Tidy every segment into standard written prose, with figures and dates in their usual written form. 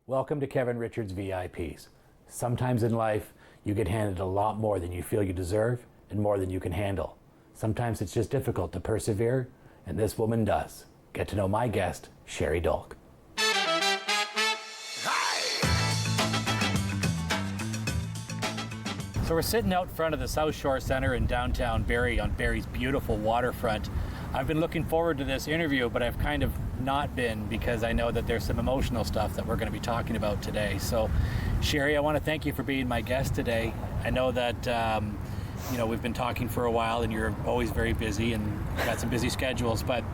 Welcome to Kevin Richards VIPs. Sometimes in life, you get handed a lot more than you feel you deserve and more than you can handle. Sometimes it's just difficult to persevere, and this woman does. Get to know my guest, Sherri Dolk. So we're sitting out front of the South Shore Centre in downtown Barrie on Barrie's beautiful waterfront. I've been looking forward to this interview, but I've kind of not been because I know that there's some emotional stuff that we're going to be talking about today. So, Sherri, I want to thank you for being my guest today. I know that we've been talking for a while, and you're always very busy and got some busy schedules. But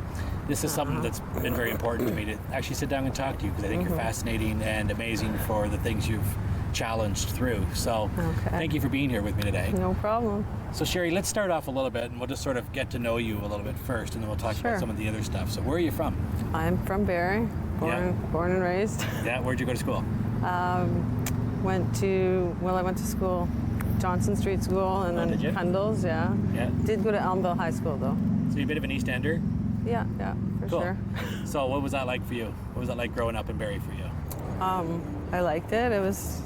this is something that's been very important to me to actually sit down and talk to you because I think you're fascinating and amazing for the things you've challenged through. So, thank you for being here with me today. No problem. So Sherri, let's start off a little bit and we'll just sort of get to know you a little bit first and then we'll talk about some of the other stuff. So where are you from? I'm from Barrie, born and raised. Yeah, where'd you go to school? I went to school, Johnson Street School, and then Kendall's, yeah. Did go to Elmville High School though. So you're a bit of an East Ender? Yeah, for sure. So what was that like for you? What was that like growing up in Barrie for you? I liked it. It was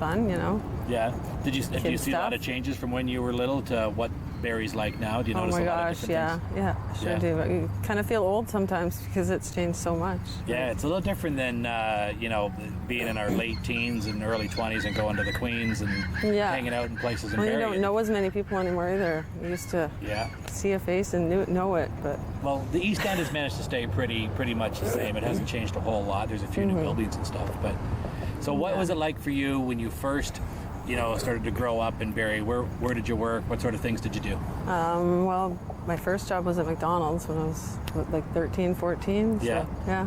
fun, you know. Yeah. Did you see a lot of changes from when you were little to what Barrie's like now? Do you notice a lot of different things? Yeah, sure do. But you kind of feel old sometimes because it's changed so much. Yeah, it's a little different than being in our late teens and early 20s and going to the Queens and hanging out in places in Barrie. You don't know as many people anymore either. You used to see a face and know it, but well, the East End has managed to stay pretty much the same. It hasn't changed a whole lot. There's a few new buildings and stuff, but so what was it like for you when you first started to grow up in Barrie? Where did you work? What sort of things did you do? Well, my first job was at McDonald's when I was like 13, 14. So, yeah.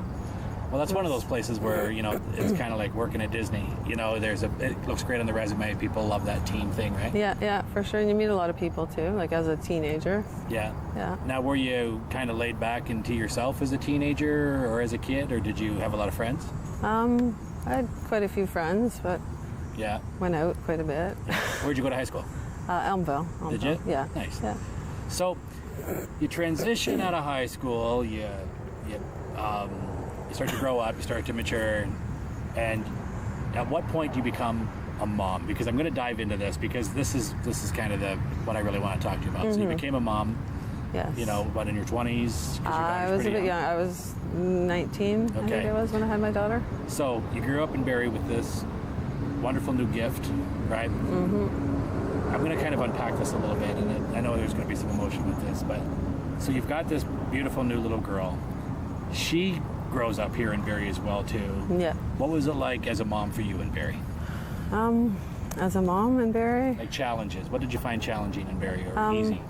Well, that's one of those places where, it's kind of like working at Disney. It looks great on the resume. People love that team thing, right? Yeah, for sure. And you meet a lot of people too, like as a teenager. Yeah. Now, were you kind of laid back into yourself as a teenager or as a kid, or did you have a lot of friends? I had quite a few friends, but went out quite a bit. Where'd you go to high school? Elmville. Did you? Yeah. Nice. Yeah. So you transition out of high school, you start to grow up, you start to mature, and at what point do you become a mom? Because I'm going to dive into this because this is kind of what I really want to talk to you about. So you became a mom. Yes. What, in your 20s? I was a bit young. I was 19, I think I was when I had my daughter. So you grew up in Barrie with this wonderful new gift, right? I'm going to kind of unpack this a little bit, and I know there's going to be some emotion with this, but so you've got this beautiful new little girl. She grows up here in Barrie as well, too. Yeah. What was it like as a mom for you in Barrie? As a mom in Barrie? Like challenges. What did you find challenging in Barrie or easy?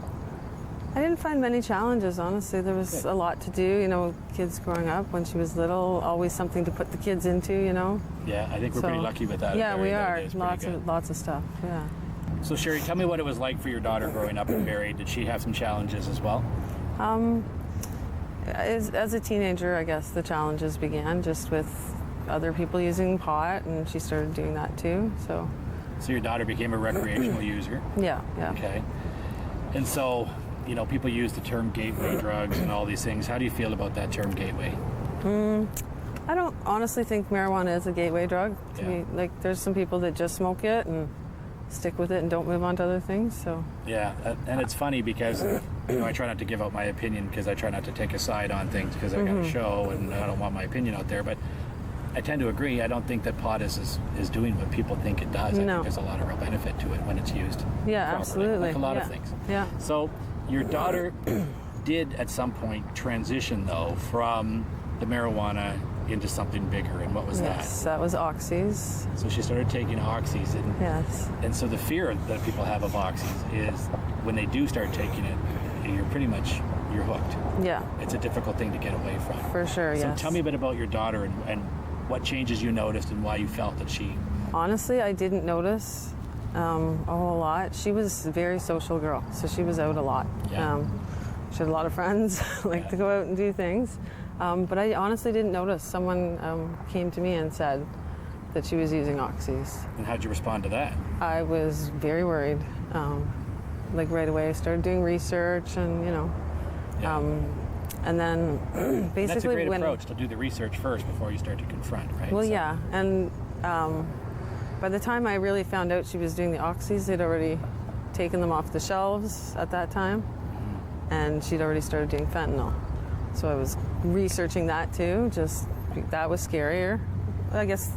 I didn't find many challenges, honestly. There was a lot to do, kids growing up when she was little, always something to put the kids into, Yeah, I think we're pretty lucky with that. Yeah, we are. Lots of stuff, yeah. So Sherri, tell me what it was like for your daughter growing up in Barrie. Did she have some challenges as well? As a teenager, I guess the challenges began just with other people using pot, and she started doing that too, So your daughter became a recreational user? Yeah. Okay. And so, people use the term gateway drugs and all these things. How do you feel about that term gateway? I don't honestly think marijuana is a gateway drug. To me, like, there's some people that just smoke it and stick with it and don't move on to other things. So yeah, and it's funny because I try not to give out my opinion because I try not to take a side on things because I got a show and I don't want my opinion out there. But I tend to agree. I don't think that pot is doing what people think it does. I think there's a lot of real benefit to it when it's used. Yeah, properly, absolutely. like a lot of things. Yeah. So your daughter did at some point transition though from the marijuana into something bigger, and what was that? Yes, that was oxys. So she started taking oxys, and so the fear that people have of oxys is when they do start taking it, you're hooked. Yeah. It's a difficult thing to get away from. For sure, So tell me a bit about your daughter and what changes you noticed and why you felt that she... Honestly, I didn't notice a whole lot. She was a very social girl, so she was out a lot. Yeah. She had a lot of friends, to go out and do things. But I honestly didn't notice. Someone came to me and said that she was using oxys. And how'd you respond to that? I was very worried. Right away I started doing research and, And then basically That's a great approach to do the research first before you start to confront, right? Well, So- yeah, and by the time I really found out she was doing the oxys, they'd already taken them off the shelves at that time, and she'd already started doing fentanyl. So I was researching that too. Just that was scarier, I guess.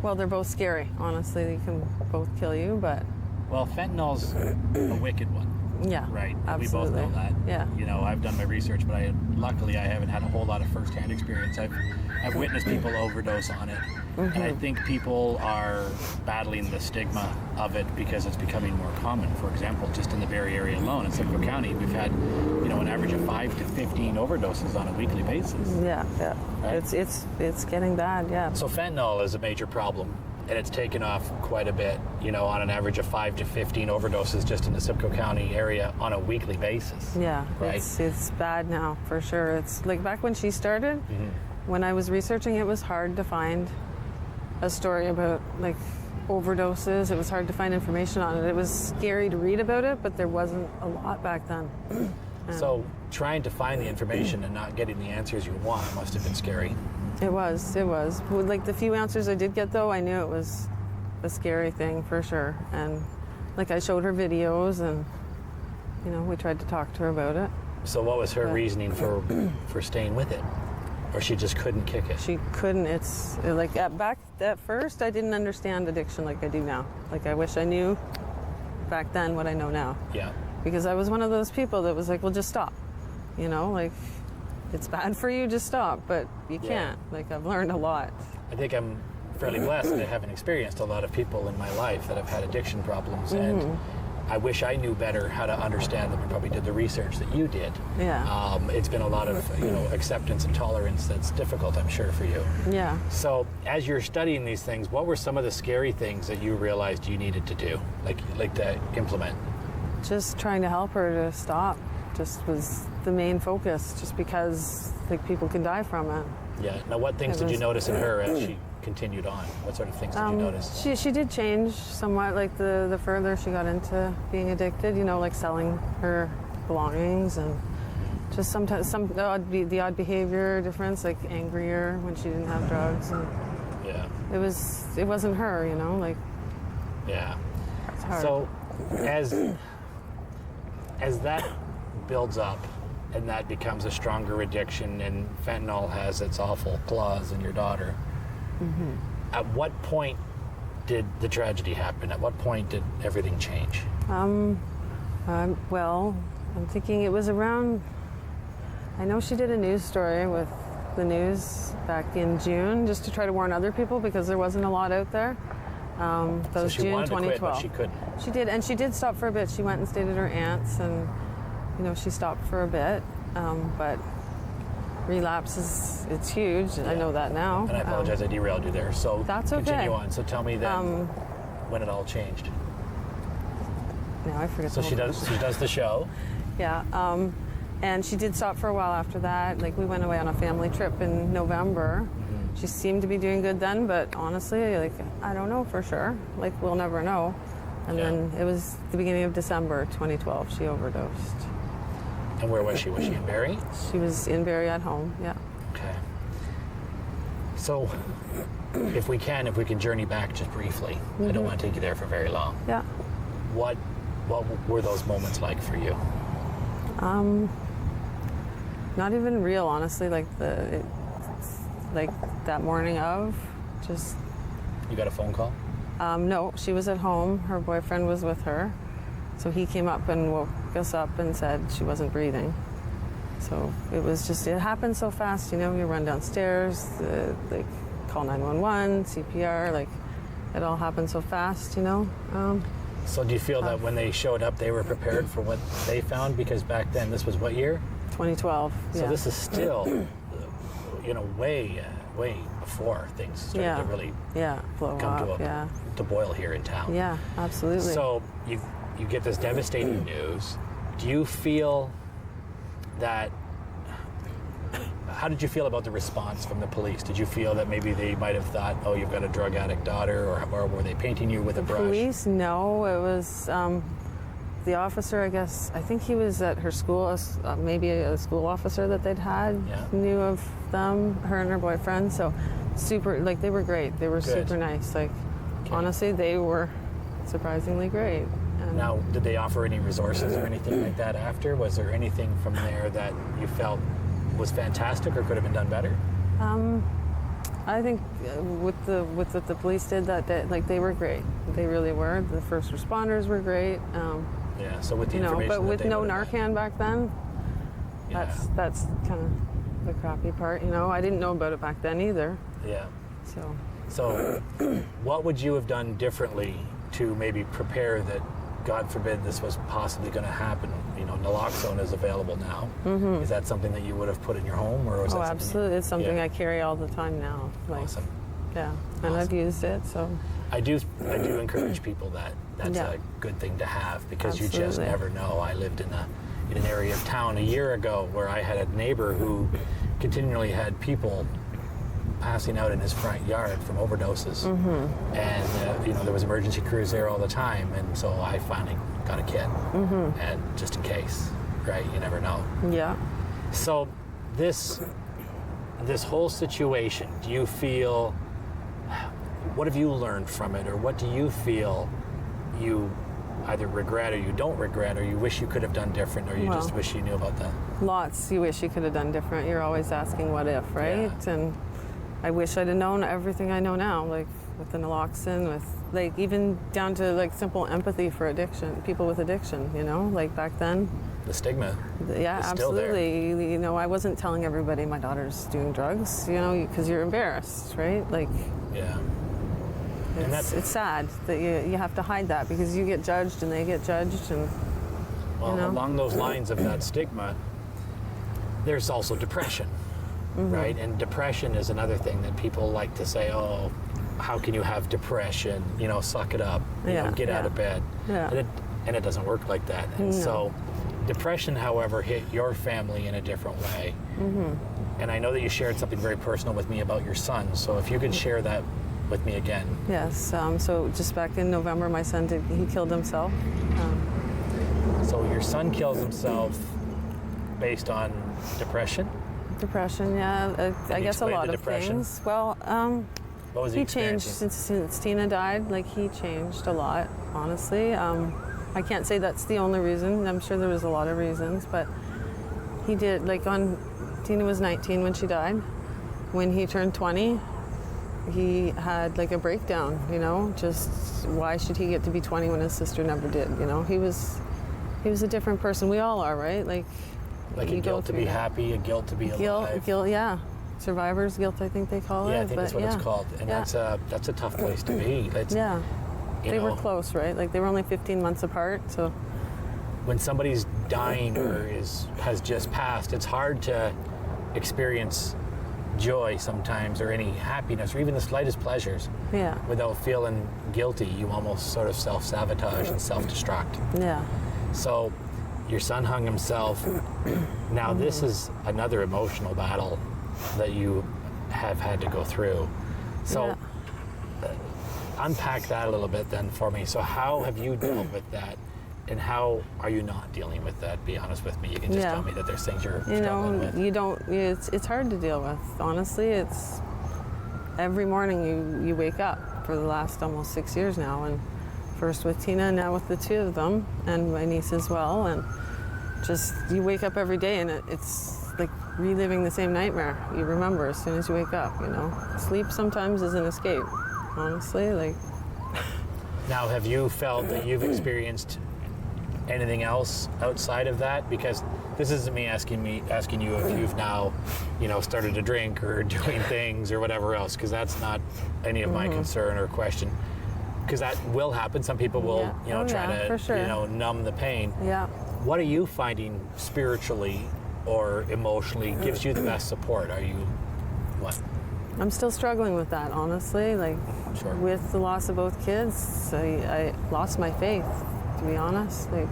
Well, they're both scary. Honestly, they can both kill you, but Well, fentanyl's a wicked one. yeah, Right. absolutely. We both know that. Yeah. You know, I've done my research, but luckily I haven't had a whole lot of firsthand experience. I've witnessed people overdose on it, and I think people are battling the stigma of it because it's becoming more common. For example, just in the Barrie area alone, in Simcoe County, we've had, an average of 5 to 15 overdoses on a weekly basis. Yeah, yeah. Right. It's getting bad. Yeah. So fentanyl is a major problem, and it's taken off quite a bit, on an average of 5 to 15 overdoses just in the Simcoe County area on a weekly basis. Yeah, Right. it's bad now for sure. It's like back when she started, when I was researching, it was hard to find a story about like overdoses. It was hard to find information on it. It was scary to read about it, but there wasn't a lot back then. So trying to find the information and not getting the answers you want must have been scary. It was. With, like the few answers I did get though, I knew it was a scary thing for sure. And like I showed her videos and we tried to talk to her about it. So what was her But- reasoning for staying with it? Or she just couldn't kick it? She couldn't. It's like back at first I didn't understand addiction like I do now. Like I wish I knew back then what I know now. Yeah. Because I was one of those people that was like, well, just stop. Like it's bad for you, just stop. But you can't. Like I've learned a lot. I think I'm fairly blessed that I haven't experienced a lot of people in my life that have had addiction problems. And I wish I knew better how to understand them and probably did the research that you did. Yeah. It's been a lot of acceptance and tolerance that's difficult, I'm sure, for you. Yeah. So as you're studying these things, what were some of the scary things that you realized you needed to do, like to implement? Just trying to help her to stop just was the main focus, just because like people can die from it. Yeah. Now, what things did you notice in her as she continued on? What sort of things did you notice? She did change somewhat, like the further she got into being addicted, like selling her belongings and just sometimes the odd behavior difference, like angrier when she didn't have drugs. And Yeah. it wasn't her, like Yeah. it's hard. So as that builds up and that becomes a stronger addiction and fentanyl has its awful claws in your daughter, at what point did the tragedy happen? At what point did everything change? Well, I'm thinking it was around, I know she did a news story with the news back in June just to try to warn other people because there wasn't a lot out there. That So was she June wanted to quit, 2012. but she couldn't. She did, and she did stop for a bit. She went and stayed at her aunt's, and she stopped for a bit. But relapse it's huge. I know that now. And I apologize, I derailed you there. So That's okay. continue on. So tell me then when it all changed. Now I forget. So the she whole does the show. Yeah, and she did stop for a while after that. Like we went away on a family trip in November. She seemed to be doing good then, but honestly, like I don't know for sure. Like we'll never know. And then it was the beginning of December 2012. She overdosed. And where was she? Was she in Barrie? She was in Barrie at home. Yeah. Okay. So if we can journey back just briefly. I don't want to take you there for very long. Yeah. What were those moments like for you? Not even real, honestly. Like that morning of, just You got a phone call? no. She was at home. Her boyfriend was with her, so he came up and woke us up and said she wasn't breathing. So it happened so fast. You run downstairs, like call 911, CPR. Like it all happened so fast. So do you feel that when they showed up, they were prepared for what they found? Because back then, this was what year? 2012. So this is still, way before things started to really blow come up. to boil here in town. Yeah, absolutely. So you get this devastating news. Do you feel that? How did you feel about the response from the police? Did you feel that maybe they might have thought, "Oh, you've got a drug addict daughter," or were they painting you with a brush? Police? No, it was the officer, I think he was at her school, maybe a school officer that they'd had, Yeah. knew of them, her and her boyfriend. So super, like, they were great. They were Good. super nice. Like, Okay. honestly, they were surprisingly great. And Now, did they offer any resources or anything like that after? Was there anything from there that you felt was fantastic or could have been done better? I think with what the police did that day, like, they were great. They really were. The first responders were great. Yeah, so with the You know, information but that with they no would have Narcan back then, Yeah. that's kind of the crappy part. You know, I didn't know about it back then either. Yeah. So So, what would you have done differently to maybe prepare that, God forbid, this was possibly going to happen? You know, naloxone is available now. Is that something that you would have put in your home, or was that something absolutely, it's something Yeah. I carry all the time now. Like, Awesome. yeah, and I've used it. So I do encourage people that that's Yeah. a good thing to have, because you just Absolutely. never know. I lived in an area of town a year ago where I had a neighbor who continually had people passing out in his front yard from overdoses, and you know, there was emergency crews there all the time, and so I finally got a kit, and just in case, right? You never know. yeah. So this whole situation, do you feel, what have you learned from it, or what do you feel you either regret or you don't regret, or you wish you could have done different, or you just Well. wish you knew about that? Lots you wish you could have done different. You're always asking what if, right? Yeah. And I wish I'd have known everything I know now, like with the naloxone, with like even down to like simple empathy for addiction, people with addiction, you know, like back then. The stigma. Yeah, It's still there. absolutely. You know, I wasn't telling everybody my daughter's doing drugs, you know, because you're embarrassed, right? Like, Yeah. And it's sad that you have to hide that because you get judged and they get judged, and Well, know? along those lines of that stigma, there's also depression, Mm-hmm. right? And depression is another thing that people like to say, oh, how can you have depression? You know, suck it up. You know, Yeah, get out yeah. of bed. Yeah. And it doesn't work like that. And so depression, however, hit your family in a different way. And I know that you shared something very personal with me about your son. So if you could share that with me again. yes. So just back in November, my son he killed himself. So your son kills himself based on depression? Depression, yeah. I you guess a explain lot the of depression? things. Well, What was he he changed experiencing? since Tina died. Like, he changed a lot, honestly. I can't say that's the only reason. I'm sure there was a lot of reasons, but he did. Like, Tina was 19 when she died. When he turned 20, he had like a breakdown. You know, just why should he get to be 20 when his sister never did? You know, he was a different person. We all are, right? Like Like a you go guilt to through be that. happy, a guilt to be alive. Guilt, yeah. Survivor's guilt, I think they call it. Yeah, I think that's what it's called, and yeah. that's a tough place to be. It's, Yeah, you they were know, close, right? Like, they were only 15 months apart, so when somebody's dying or has just passed, it's hard to experience joy sometimes, or any happiness, or even the slightest pleasures, yeah, without feeling guilty. You almost sort of self-sabotage and self-destruct. yeah, So your son hung himself. Now this is another emotional battle that you have had to go through. So Yeah. Unpack that a little bit then for me. So how have you dealt with that, and how are you not dealing with that? Be honest with me. You can just Yeah. tell me that there's things you're You struggling know, with. you don't. It's hard to deal with. Honestly, it's every morning you wake up for the last almost 6 years now, and first with Tina, and now with the two of them, and my niece as well, and just you wake up every day, and it's like reliving the same nightmare. You remember as soon as you wake up. You know, sleep sometimes is an escape. Honestly, like. Now, have you felt that you've experienced anything else outside of that? Because this isn't me asking you if you've now, started to drink or doing things or whatever else, because that's not any of my concern or question. Because that will happen. Some people will, Yeah. try to, for sure. numb the pain. Yeah. What are you finding spiritually or emotionally gives you the best support? Are you, what? I'm still struggling with that, honestly. Like, Sure. with the loss of both kids, I lost my faith, to be honest. Like,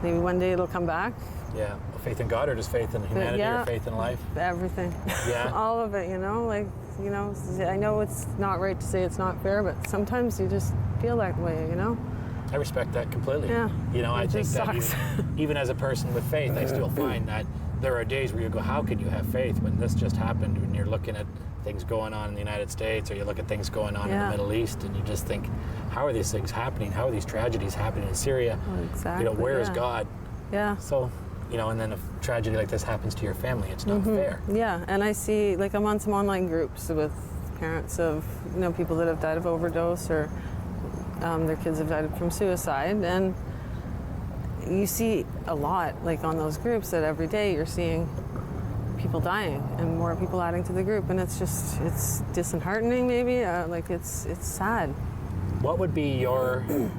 maybe one day it'll come back. Yeah, faith in God, or just faith in humanity, yeah. or faith in life? Everything. Yeah. All of it, Like, I know it's not right to say it's not fair, but sometimes you just feel that way, I respect that completely. Yeah, You know, I it think just that sucks. even as a person with faith, I still find that there are days where you go, how can you have faith when this just happened, when you're looking at things going on in the United States, or you look at things going on in the Middle East, and you just think, how are these things happening? How are these tragedies happening in Syria? Oh, exactly. You know, where is God? Yeah. So, you know, and then if tragedy like this happens to your family, it's not fair. Yeah, and I see, like, I'm on some online groups with parents of, you know, people that have died of overdose, or their kids have died from suicide, and you see a lot, like, on those groups, that every day you're seeing people dying and more people adding to the group, and it's just, it's disheartening, maybe, like, it's sad. What would be your, I'm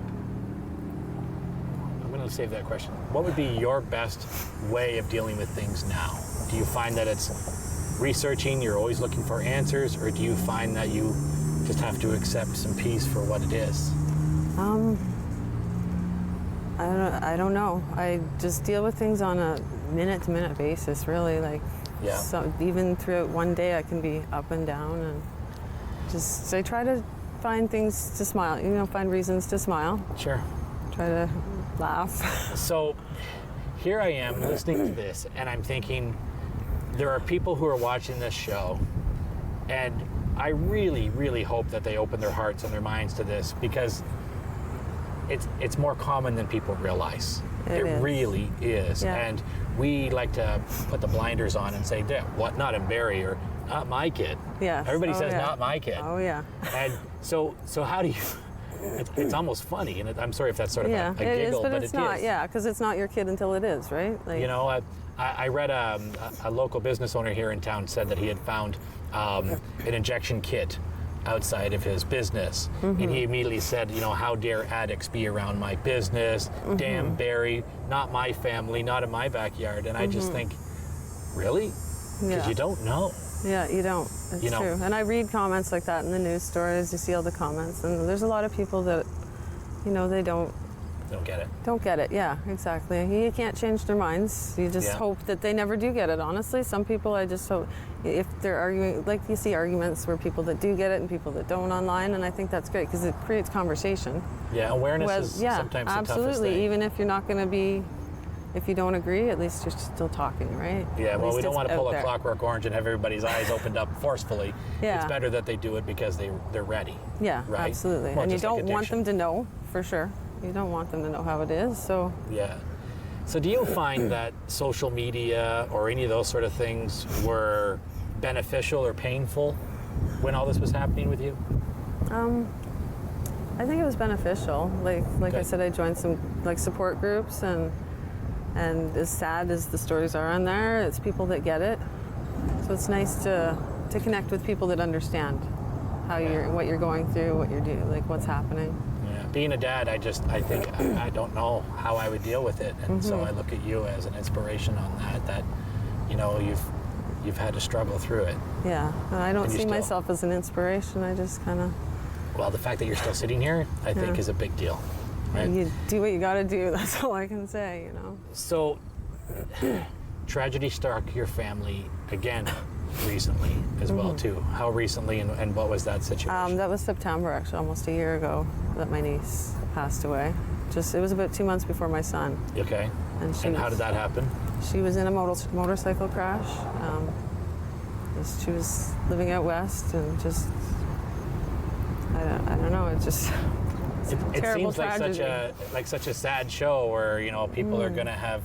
going to save that question. What would be your best way of dealing with things now? Do you find that it's researching, you're always looking for answers, or do you find that you just have to accept some peace for what it is? I don't know. I just deal with things on a minute-to-minute basis, really. Like, Yeah. so even throughout one day, I can be up and down, and just, I try to find things to smile, you know, find reasons to smile, Sure. try to laugh. So here I am listening to this, and I'm thinking, there are people who are watching this show, and I really, really hope that they open their hearts and their minds to this, because it's more common than people realize. It is. Really is. Yeah. And we like to put the blinders on and say, what, not in Barrie, or not my kid. Yes. Everybody Oh, says, yeah. not my kid. Oh, yeah. And so how do you, it's almost funny, and I'm sorry if that's sort of Yeah, a it giggle, is, but but it's it not, is. yeah, because it's not your kid until it is, right? Like, You know, I read a local business owner here in town said that he had found an injection kit outside of his business, and he immediately said, you know, how dare addicts be around my business? Damn Barrie, not my family, not in my backyard. And I just think, really? Because Yeah. you don't know. Yeah, you don't. It's You know. true. And I read comments like that in the news stories. You see all the comments, and there's a lot of people that, you know, they don't Get it. get it. Yeah, exactly. You can't change their minds. You just Yeah. hope that they never do get it. Honestly, some people, I just hope, if they're arguing, like, you see arguments where people that do get it and people that don't online, and I think that's great because it creates conversation. Yeah, awareness Well, is yeah, sometimes the toughest absolutely. thing. Even if you're not going to be, if you don't agree, at least you're still talking, right? Yeah, At well, least we don't it's want to out pull a there. Clockwork Orange and have everybody's eyes opened up forcefully. Yeah. It's better that they do it because they're ready. Yeah, Right? absolutely. Well, and you just like don't want addiction. them to know, for sure. You don't want them to know how it is, so. Yeah. So do you find that social media or any of those sort of things were beneficial or painful when all this was happening with you? I think it was beneficial. Like I Okay. said, I joined some like support groups, and as sad as the stories are on there, it's people that get it. So it's nice to connect with people that understand how what you're going through, what you're doing, like what's happening. Yeah. Being a dad, I think I don't know how I would deal with it, and so I look at you as an inspiration on that you know, you've had to struggle through it. Yeah, and I don't And you see still- myself as an inspiration. I just kind of, Well, the fact that you're still sitting here, I think, Yeah. is a big deal. Right? you do what you got to do. That's all I can say, you know. So, tragedy struck your family again recently as well too. How recently, and what was that situation? That was September, actually, almost a year ago, that my niece passed away. It was about 2 months before my son. Okay. And How did that happen? She was in a motorcycle crash. She was living out west, and just, I don't know. It just, it's a It terrible seems like tragedy. such a sad show where, you know, people are going to have,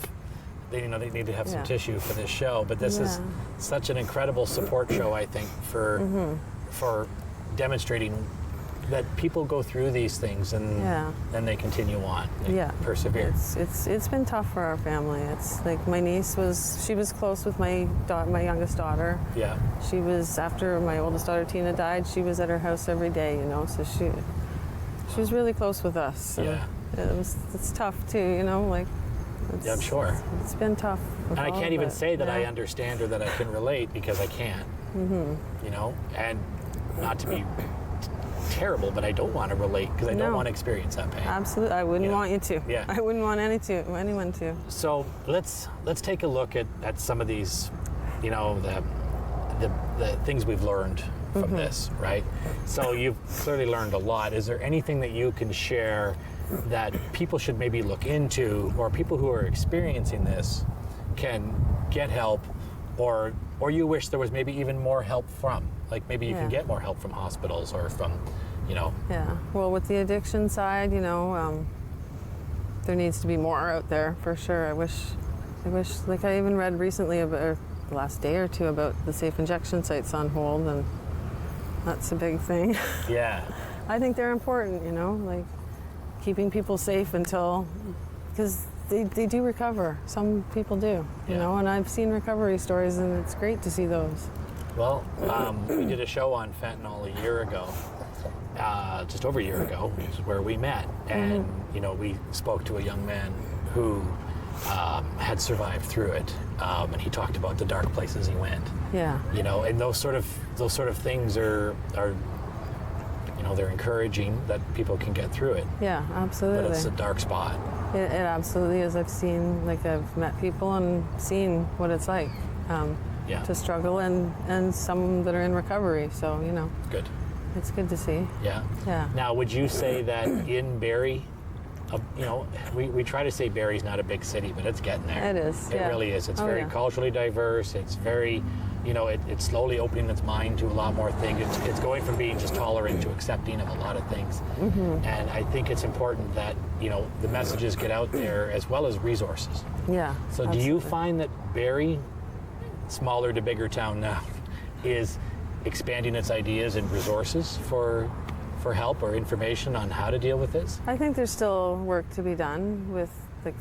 they need to have some Yeah. tissue for this show. But this is Yeah. such an incredible support show, I think, for demonstrating that people go through these things and Yeah. then they continue on. They Yeah, persevere. It's been tough for our family. It's like my niece she was close with my youngest daughter. Yeah. She was, after my oldest daughter Tina died, she was at her house every day, you know. So she was really close with us. And Yeah. it's tough too, you know. Like, Yeah, I'm sure. It's been tough. with And I all can't of even it. say that I Yeah. understand or that I can relate because I can't. You know, and not to be terrible, but I don't want to relate because I don't No. want to experience that pain. Absolutely, I wouldn't Yeah. want you to. Yeah. I wouldn't want anyone to. So let's take a look at some of these, you know, the things we've learned from this, right? So you've clearly learned a lot. Is there anything that you can share that people should maybe look into, or people who are experiencing this can get help, or you wish there was maybe even more help from? Like maybe you can get more help from hospitals or from, Yeah. Well, with the addiction side, there needs to be more out there for sure. I wish, like I even read recently about, or the last day or two, about the safe injection sites on hold, and that's a big thing. Yeah. I think they're important, like keeping people safe until, because they do recover. Some people do, and I've seen recovery stories, and it's great to see those. Well, we did a show on fentanyl a year ago, just over a year ago, which is where we met. And, we spoke to a young man who had survived through it. And he talked about the dark places he went. Yeah. And those sort of things are they're encouraging that people can get through it. Yeah, absolutely. But it's a dark spot. It absolutely is. I've met people and seen what it's like to struggle, and some that are in recovery. So, Good. It's good to see. Yeah. Yeah. Now, would you say that in Barrie, we try to say Barrie's not a big city, but it's getting there. It is. It really is. It's very culturally diverse. It's very, it's slowly opening its mind to a lot more things. It's going from being just tolerant to accepting of a lot of things. Mm-hmm. And I think it's important that, the messages get out there as well as resources. Yeah. So absolutely. do you find that Barrie, smaller to bigger town now, is expanding its ideas and resources for help or information on how to deal with this? I think there's still work to be done with,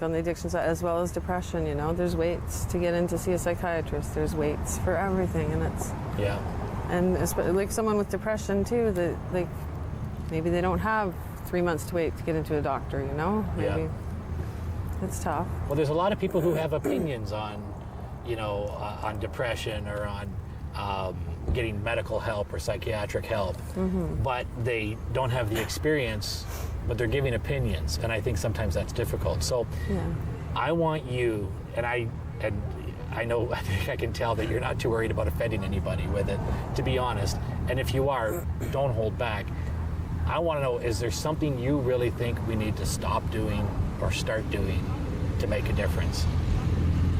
on the addiction side, as well as depression. There's waits to get in to see a psychiatrist. There's waits for everything, and it's and like someone with depression too, that maybe they don't have 3 months to wait to get into a doctor. Maybe it's tough. Well, there's a lot of people who have opinions on, on depression or on getting medical help or psychiatric help, but they don't have the experience, but they're giving opinions, and I think sometimes that's difficult. So I want you, and I know, I think I can tell that you're not too worried about offending anybody with it, to be honest, and if you are, don't hold back. I want to know, is there something you really think we need to stop doing or start doing to make a difference?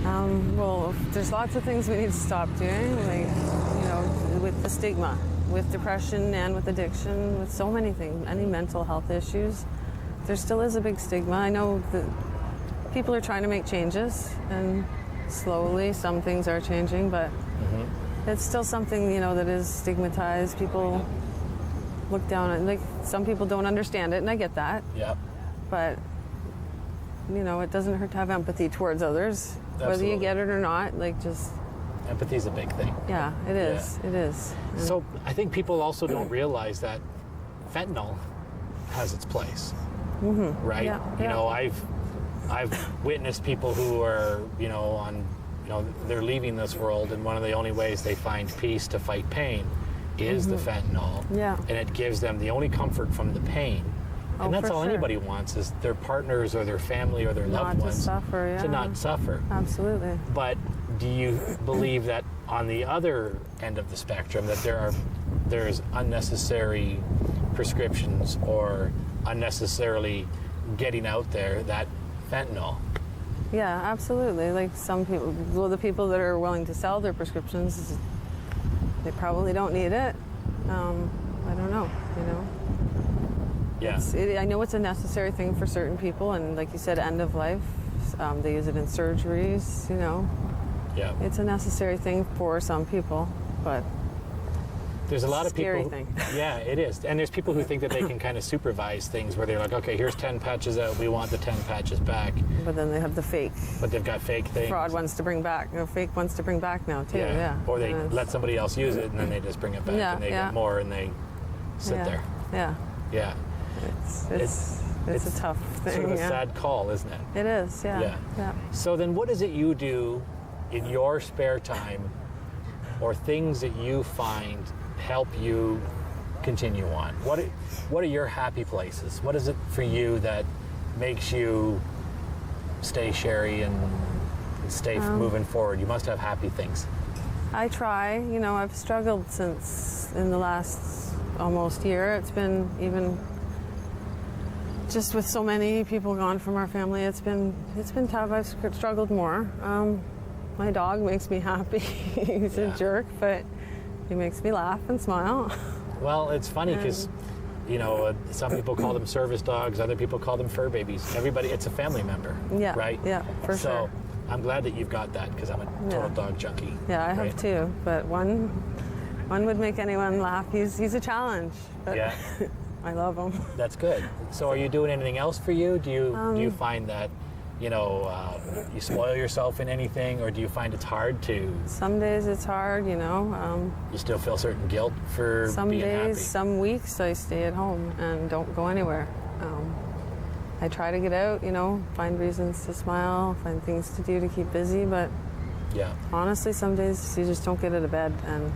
Well, there's lots of things we need to stop doing, with the stigma, with depression and with addiction, with so many things, any mental health issues. There still is a big stigma. I know that people are trying to make changes, and slowly some things are changing, but it's still something, that is stigmatized. People look down on, some people don't understand it, and I get that. Yeah. But, it doesn't hurt to have empathy towards others. Absolutely. Whether you get it or not, just... Empathy's a big thing. Yeah, it is. Yeah. It is. So I think people also don't realize that fentanyl has its place, right? Yeah. I've witnessed people who are, they're leaving this world, and one of the only ways they find peace to fight pain is the fentanyl. Yeah. And it gives them the only comfort from the pain. And that's all anybody wants, is their partners or their family or their loved ones to not suffer. Absolutely. But do you believe that on the other end of the spectrum, that there's unnecessary prescriptions or unnecessarily getting out there that fentanyl? Yeah, absolutely. Some people, the people that are willing to sell their prescriptions, they probably don't need it. I don't know, Yeah. I know it's a necessary thing for certain people, and like you said, end of life. They use it in surgeries, Yeah. It's a necessary thing for some people, but there's a lot of scary people. Thing. Yeah, it is. And there's people who think that they can kind of supervise things, where they're like, okay, here's 10 patches out, we want the 10 patches back. But then they have the fake. But they've got fake things. Fraud ones to bring back, fake ones to bring back now too. Yeah. Or they let somebody else use it, and then they just bring it back, and they get more, and they sit there. Yeah. Yeah. It's a tough thing. Sort of a sad call, isn't it? It is, yeah. So then what is it you do in your spare time, or things that you find help you continue on? What are your happy places? What is it for you that makes you stay Sherri and stay moving forward? You must have happy things. I try. I've struggled since in the last almost year. It's been even just with so many people gone from our family, it's been tough. I've struggled more. My dog makes me happy. He's a jerk, but he makes me laugh and smile. Well, it's funny because, you know, some people call them service dogs, other people call them fur babies. Everybody, it's a family member, Yeah, right? yeah, for so, sure. I'm glad that you've got that because I'm a total dog junkie. Yeah, I have too, but one would make anyone laugh. He's a challenge, but Yeah. I love him. That's good. So are you doing anything else for you? Do you find that, you know, you spoil yourself in anything, or do you find it's hard to? Some days it's hard, you know. You still feel certain guilt for Some being days, happy? some weeks I stay at home and don't go anywhere. I try to get out, you know, find reasons to smile, find things to do to keep busy, but Yeah. honestly, some days you just don't get out of bed, and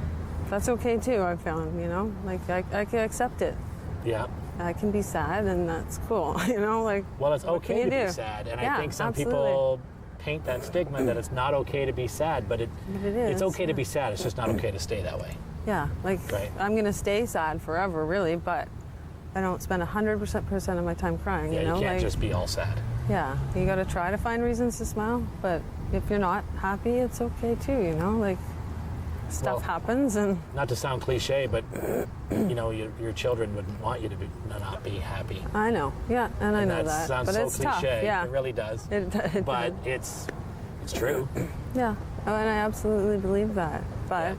that's okay too, I've found, you know. Like, I can accept it. Yeah. I can be sad, and that's cool, you know, like, Well, it's what okay can to you be do? sad, and Yeah, I think some absolutely. people paint that stigma that it's not okay to be sad, but it it's is, okay to yeah. be sad. It's just not okay to stay that way. Yeah, like, Right. I'm going to stay sad forever, really, but I don't spend 100% of my time crying, Yeah, you know? you can't like, just be all sad. yeah, you got to try to find reasons to smile, but if you're not happy, it's okay too, you know? Like, stuff Well, happens, and Not to sound cliche, but you know, your children wouldn't want you to not be happy. I know, yeah, and I know that that, sounds but so it's cliche. tough, yeah. It really does. It But it's true. yeah, oh, and I absolutely believe that, but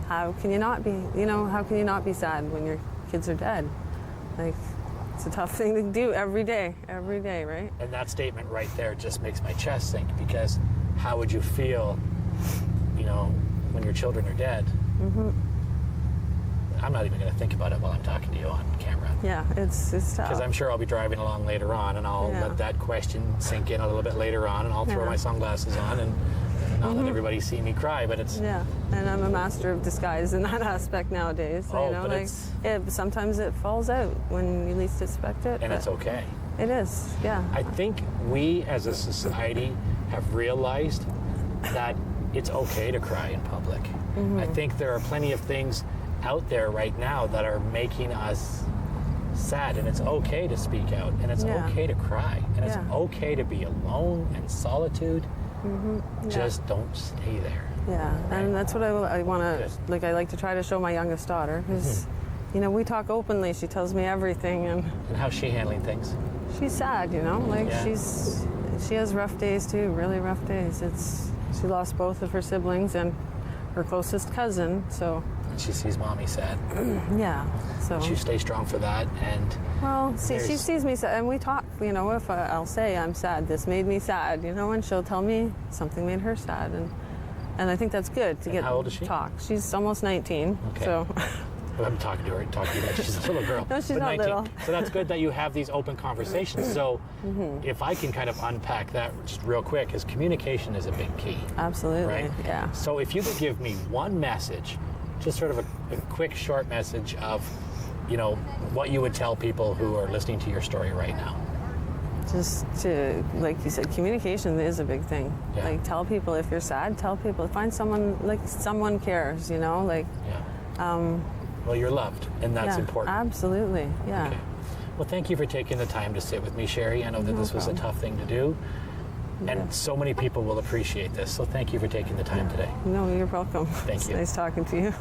how can you not be, you know, how can you not be sad when your kids are dead? Like, it's a tough thing to do every day, right? And that statement right there just makes my chest sink, because how would you feel, you know, when your children are dead? Mm-hmm. I'm not even going to think about it while I'm talking to you on camera. Yeah, it's tough. Because I'm sure I'll be driving along later on, and I'll Yeah. let that question sink in a little bit later on, and I'll throw Yeah. my sunglasses on and not let everybody see me cry. But it's Yeah, and I'm a master of disguise in that aspect nowadays. Oh, you know, but like sometimes it falls out when you least expect it. and but it's okay. It is, yeah. I think we as a society have realized that it's okay to cry in public. Mm-hmm. I think there are plenty of things out there right now that are making us sad, and it's okay to speak out, and it's Yeah. okay to cry, and it's Yeah. okay to be alone and solitude. Just don't stay there. Yeah, and that's what I want to, Good. like, I like to try to show my youngest daughter, because, you know, we talk openly. She tells me everything, and And how's she handling things? she's sad, you know, like, Yeah. she has rough days too, really rough days. She lost both of her siblings and her closest cousin, so, And she sees mommy sad. yeah, so. She stays strong for that, and Well, see, she There's- sees me sad, and we talk, you know, if I'll say I'm sad, this made me sad, you know, and she'll tell me something made her sad, and I think that's good to And get how old is she? talk. She's almost 19, Okay. so I'm talking to her. She's a little girl. No, she's but not 19. little. So that's good that you have these open conversations. So if I can kind of unpack that just real quick, because communication is a big key. absolutely, Right. yeah. So if you could give me one message, just sort of a quick, short message of, you know, what you would tell people who are listening to your story right now. Just to, like you said, communication is a big thing. Yeah. Like, tell people if you're sad, tell people, find someone, like, someone cares, you know, like, Yeah. Well, you're loved, and that's yeah, important. absolutely, yeah. Okay. Well, thank you for taking the time to sit with me, Sherri. I know that this was a tough thing to do, and so many people will appreciate this. So thank you for taking the time today. No, you're welcome. Thank It's you. nice talking to you.